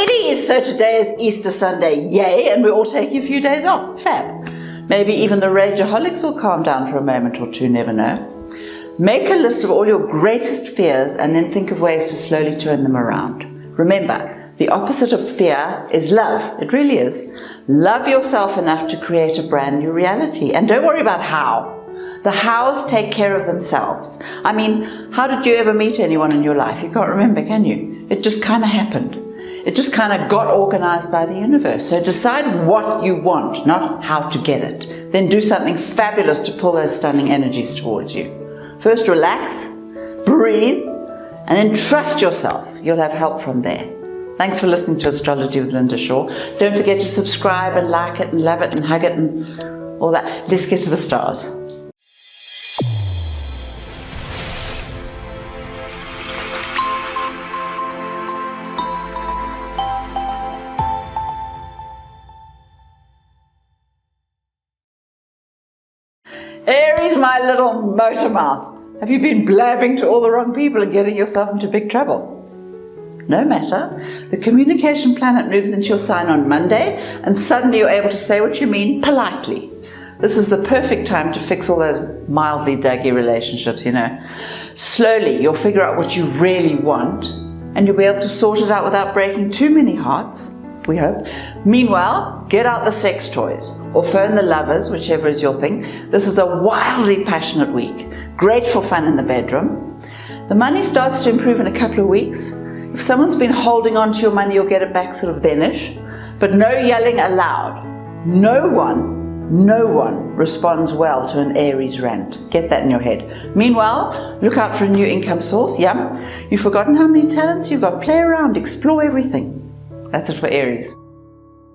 Ladies, so today is Easter Sunday, yay, and we're all taking a few days off, fab. Maybe even the rageaholics will calm down for a moment or two, never know. Make a list of all your greatest fears and then think of ways to slowly turn them around. Remember, the opposite of fear is love. It really is. Love yourself enough to create a brand new reality. And don't worry about how. The hows take care of themselves. I mean, how did you ever meet anyone in your life? You can't remember, can you? It just kind of happened. It just kind of got organized by the universe. So decide what you want, not how to get it. Then do something fabulous to pull those stunning energies towards you. First, relax, breathe, and then trust yourself. You'll have help from there. Thanks for listening to Astrology with Linda Shaw. Don't forget to subscribe and like it and love it and hug it and all that. Let's get to the stars. Aries, my little motor mouth. Have you been blabbing to all the wrong people and getting yourself into big trouble? No matter. The communication planet moves into your sign on Monday, and suddenly you're able to say what you mean politely. This is the perfect time to fix all those mildly daggy relationships, you know. Slowly, you'll figure out what you really want, and you'll be able to sort it out without breaking too many hearts, we hope. Meanwhile, get out the sex toys, or phone the lovers, whichever is your thing. This is a wildly passionate week. Great for fun in the bedroom. The money starts to improve in a couple of weeks. If someone's been holding on to your money, you'll get it back sort of then-ish. But no yelling allowed. No one responds well to an Aries rant. Get that in your head. Meanwhile, look out for a new income source. Yum. You've forgotten how many talents you've got. Play around, explore everything. That's it for Aries.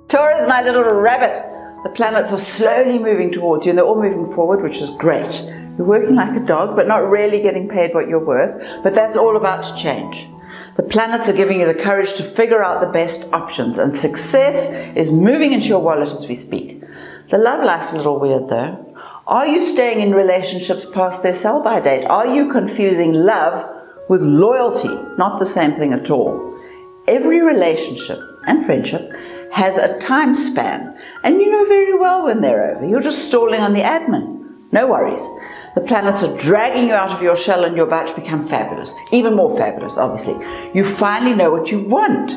Taurus, my little rabbit. The planets are slowly moving towards you, and they're all moving forward, which is great. You're working like a dog, but not really getting paid what you're worth. But that's all about to change. The planets are giving you the courage to figure out the best options, and success is moving into your wallet as we speak. The love life's a little weird though. Are you staying in relationships past their sell-by date? Are you confusing love with loyalty? Not the same thing at all. Every relationship and friendship has a time span, and you know very well when they're over. You're just stalling on the admin. No worries. The planets are dragging you out of your shell, and you're about to become fabulous. Even more fabulous, obviously. You finally know what you want.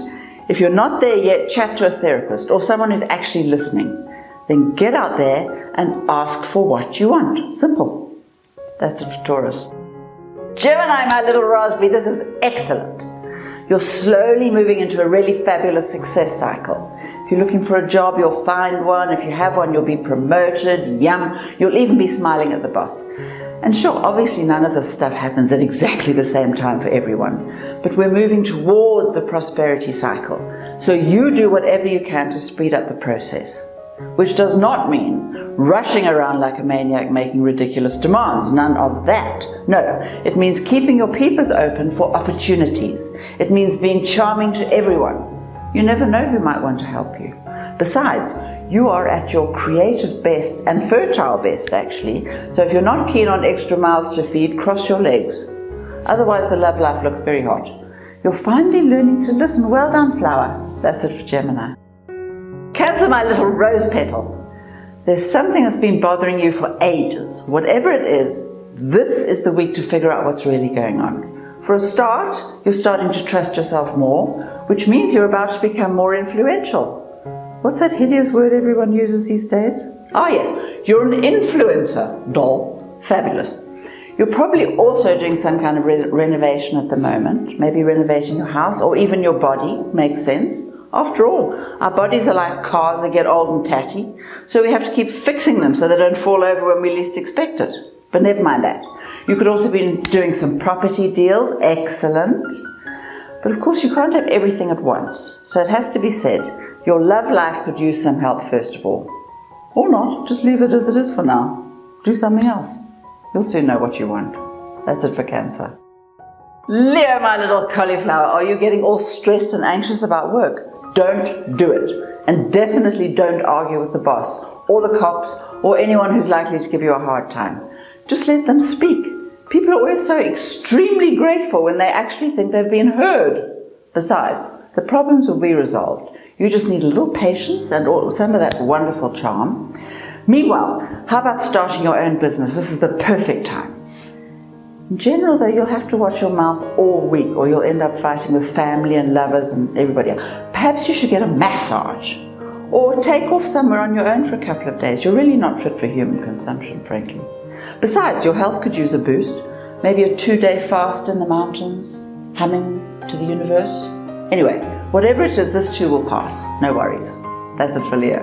If you're not there yet, chat to a therapist or someone who's actually listening. Then get out there and ask for what you want. Simple. That's it for Taurus. Gemini, my little raspberry, this is excellent. You're slowly moving into a really fabulous success cycle. If you're looking for a job, you'll find one. If you have one, you'll be promoted. Yum. You'll even be smiling at the boss. And sure, obviously none of this stuff happens at exactly the same time for everyone. But we're moving towards the prosperity cycle. So you do whatever you can to speed up the process. Which does not mean rushing around like a maniac making ridiculous demands. None of that. No, it means keeping your peepers open for opportunities. It means being charming to everyone. You never know who might want to help you. Besides, you are at your creative best and fertile best actually. So if you're not keen on extra mouths to feed, cross your legs. Otherwise the love life looks very hot. You're finally learning to listen. Well done, flower. That's it for Gemini. Cancer, my little rose petal. There's something that's been bothering you for ages. Whatever it is, this is the week to figure out what's really going on. For a start, you're starting to trust yourself more, which means you're about to become more influential. What's that hideous word everyone uses these days? Ah yes, you're an influencer, doll. Fabulous. You're probably also doing some kind of renovation at the moment, maybe renovating your house or even your body. Makes sense. After all, our bodies are like cars that get old and tatty, so we have to keep fixing them so they don't fall over when we least expect it. But never mind that. You could also be doing some property deals. Excellent. But of course you can't have everything at once, so it has to be said, your love life could use some help first of all. Or not, just leave it as it is for now. Do something else. You'll soon know what you want. That's it for Cancer. Leo, my little cauliflower, are you getting all stressed and anxious about work? Don't do it. And definitely don't argue with the boss, or the cops, or anyone who's likely to give you a hard time. Just let them speak. People are always so extremely grateful when they actually think they've been heard. Besides, The problems will be resolved. You just need a little patience and some of that wonderful charm. Meanwhile, how about starting your own business? This is the perfect time. In general, though, you'll have to watch your mouth all week or you'll end up fighting with family and lovers and everybody else. Perhaps you should get a massage or take off somewhere on your own for a couple of days. You're really not fit for human consumption, frankly. Besides, your health could use a boost. Maybe a 2-day fast in the mountains, humming to the universe. Anyway, whatever it is, this too will pass. No worries. That's it for Leo.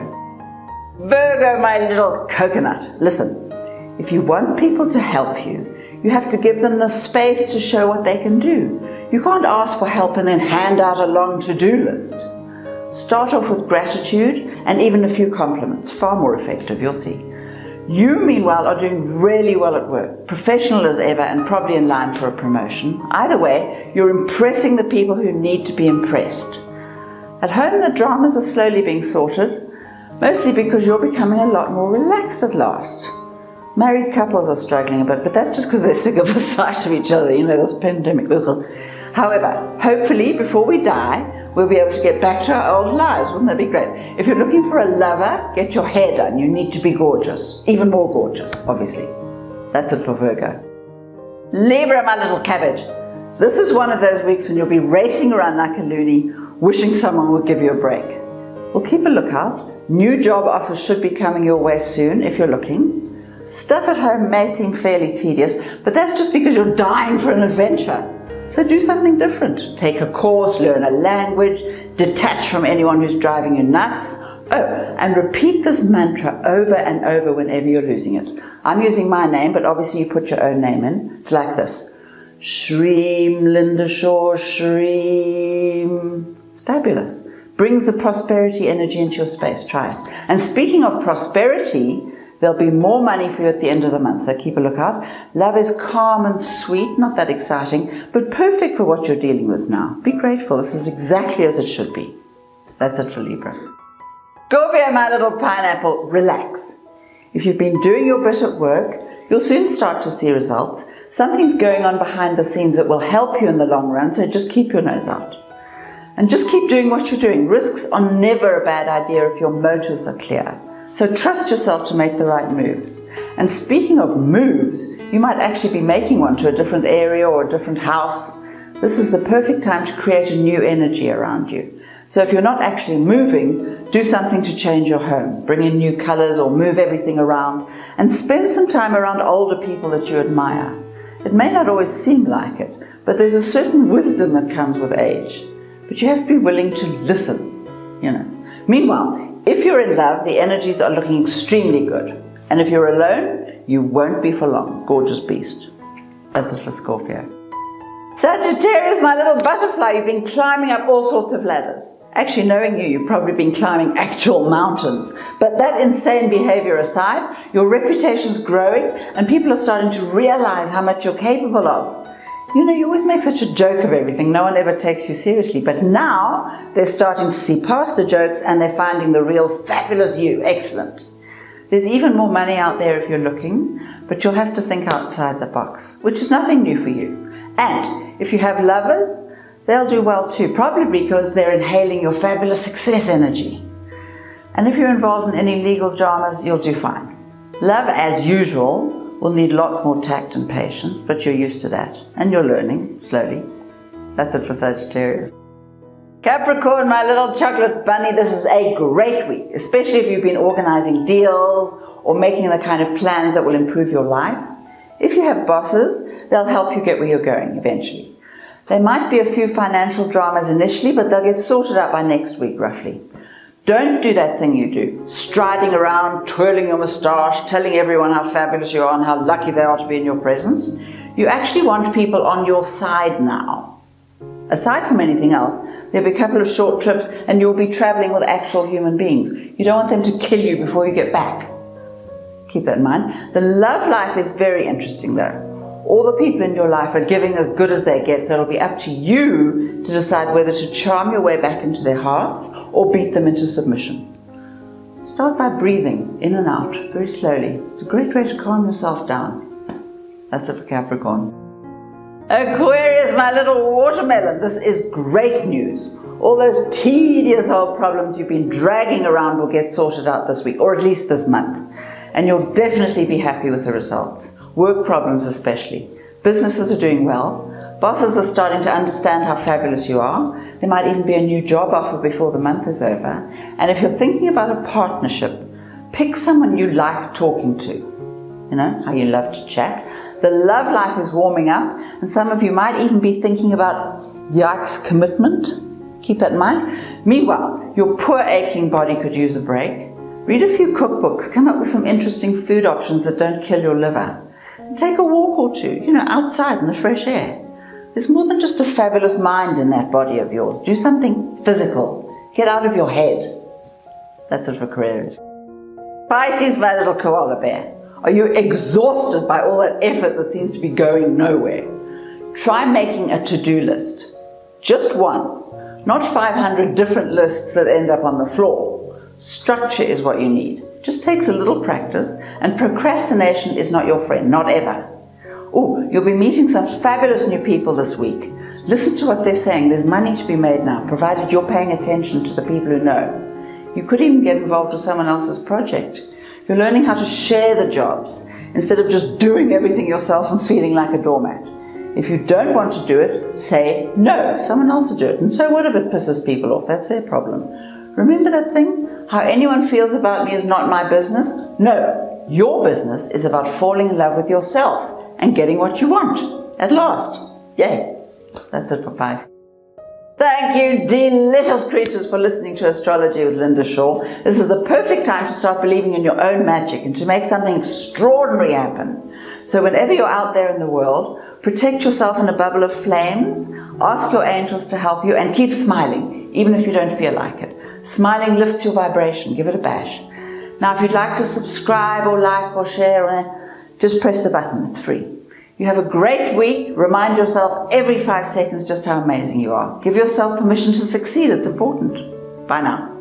Virgo, my little coconut. Listen, if you want people to help you, you have to give them the space to show what they can do. You can't ask for help and then hand out a long to-do list. Start off with gratitude and even a few compliments. Far more effective, you'll see. You, meanwhile, are doing really well at work, professional as ever and probably in line for a promotion. Either way, you're impressing the people who need to be impressed. At home, the dramas are slowly being sorted, mostly because you're becoming a lot more relaxed at last. Married couples are struggling a bit, but that's just because they're sick of the sight of each other, this pandemic. However, hopefully, before we die, we'll be able to get back to our old lives. Wouldn't that be great? If you're looking for a lover, get your hair done. You need to be gorgeous. Even more gorgeous, obviously. That's it for Virgo. Libra, my little cabbage. This is one of those weeks when you'll be racing around like a loony, wishing someone would give you a break. Well, keep a lookout. New job offers should be coming your way soon if you're looking. Stuff at home may seem fairly tedious, but that's just because you're dying for an adventure. So do something different. Take a course, learn a language, detach from anyone who's driving you nuts. Oh, and repeat this mantra over and over whenever you're losing it. I'm using my name, but obviously you put your own name in. It's like this. Shreem, Linda Shaw, Shreem. It's fabulous. Brings the prosperity energy into your space. Try it. And speaking of prosperity, there'll be more money for you at the end of the month, so keep a lookout. Love is calm and sweet, not that exciting, but perfect for what you're dealing with now. Be grateful. This is exactly as it should be. That's it for Libra. Scorpio, my little pineapple, relax. If you've been doing your bit at work, you'll soon start to see results. Something's going on behind the scenes that will help you in the long run, so just keep your nose out. And just keep doing what you're doing. Risks are never a bad idea if your motives are clear. So trust yourself to make the right moves. And speaking of moves, you might actually be making one to a different area or a different house. This is the perfect time to create a new energy around you. So if you're not actually moving, do something to change your home. Bring in new colors or move everything around and spend some time around older people that you admire. It may not always seem like it, but there's a certain wisdom that comes with age. But you have to be willing to listen, Meanwhile, if you're in love, the energies are looking extremely good. And if you're alone, you won't be for long. Gorgeous beast. That's it for Scorpio. Sagittarius, my little butterfly, you've been climbing up all sorts of ladders. Actually, knowing you, you've probably been climbing actual mountains. But that insane behavior aside, your reputation's growing and people are starting to realize how much you're capable of. You always make such a joke of everything. No one ever takes you seriously. But now they're starting to see past the jokes and they're finding the real fabulous you. Excellent. There's even more money out there if you're looking, but you'll have to think outside the box, which is nothing new for you. And if you have lovers, they'll do well too, probably because they're inhaling your fabulous success energy. And if you're involved in any legal dramas, you'll do fine. Love, as usual, will need lots more tact and patience, but you're used to that, and you're learning slowly. That's it for Sagittarius. Capricorn, my little chocolate bunny, this is a great week, especially if you've been organizing deals or making the kind of plans that will improve your life. If you have bosses, they'll help you get where you're going eventually. There might be a few financial dramas initially, but they'll get sorted out by next week, roughly. Don't do that thing you do, striding around, twirling your moustache, telling everyone how fabulous you are and how lucky they are to be in your presence. You actually want people on your side now. Aside from anything else, there'll be a couple of short trips and you'll be traveling with actual human beings. You don't want them to kill you before you get back. Keep that in mind. The love life is very interesting though. All the people in your life are giving as good as they get, so it'll be up to you to decide whether to charm your way back into their hearts or beat them into submission. Start by breathing in and out very slowly. It's a great way to calm yourself down. That's it for Capricorn. Aquarius, my little watermelon. This is great news. All those tedious old problems you've been dragging around will get sorted out this week, or at least this month. And you'll definitely be happy with the results. Work problems especially. Businesses are doing well. Bosses are starting to understand how fabulous you are. There might even be a new job offer before the month is over. And if you're thinking about a partnership, pick someone you like talking to. You know, how you love to chat. The love life is warming up, and some of you might even be thinking about, yikes, commitment. Keep that in mind. Meanwhile, your poor aching body could use a break. Read a few cookbooks, come up with some interesting food options that don't kill your liver. And take a walk or two, you know, outside in the fresh air. There's more than just a fabulous mind in that body of yours. Do something physical. Get out of your head. That's it for Aquarius. Pisces, my little koala bear. Are you exhausted by all that effort that seems to be going nowhere? Try making a to-do list. Just one. Not 500 different lists that end up on the floor. Structure is what you need. Just takes a little practice, and procrastination is not your friend, not ever. Oh, you'll be meeting some fabulous new people this week. Listen to what they're saying. There's money to be made now, provided you're paying attention to the people who know. You could even get involved with someone else's project. You're learning how to share the jobs instead of just doing everything yourself and feeling like a doormat. If you don't want to do it, say no, someone else will do it. And so what if it pisses people off? That's their problem. Remember that thing? How anyone feels about me is not my business? No, your business is about falling in love with yourself and getting what you want at last. Yay. That's it for Pisces. Thank you, delicious creatures, for listening to Astrology with Linda Shaw. This is the perfect time to start believing in your own magic and to make something extraordinary happen. So whenever you're out there in the world, protect yourself in a bubble of flames, ask your angels to help you, and keep smiling, even if you don't feel like it. Smiling lifts your vibration. Give it a bash. Now, if you'd like to subscribe or like or share, just press the button. It's free. You have a great week. Remind yourself every 5 seconds just how amazing you are. Give yourself permission to succeed. It's important. Bye now.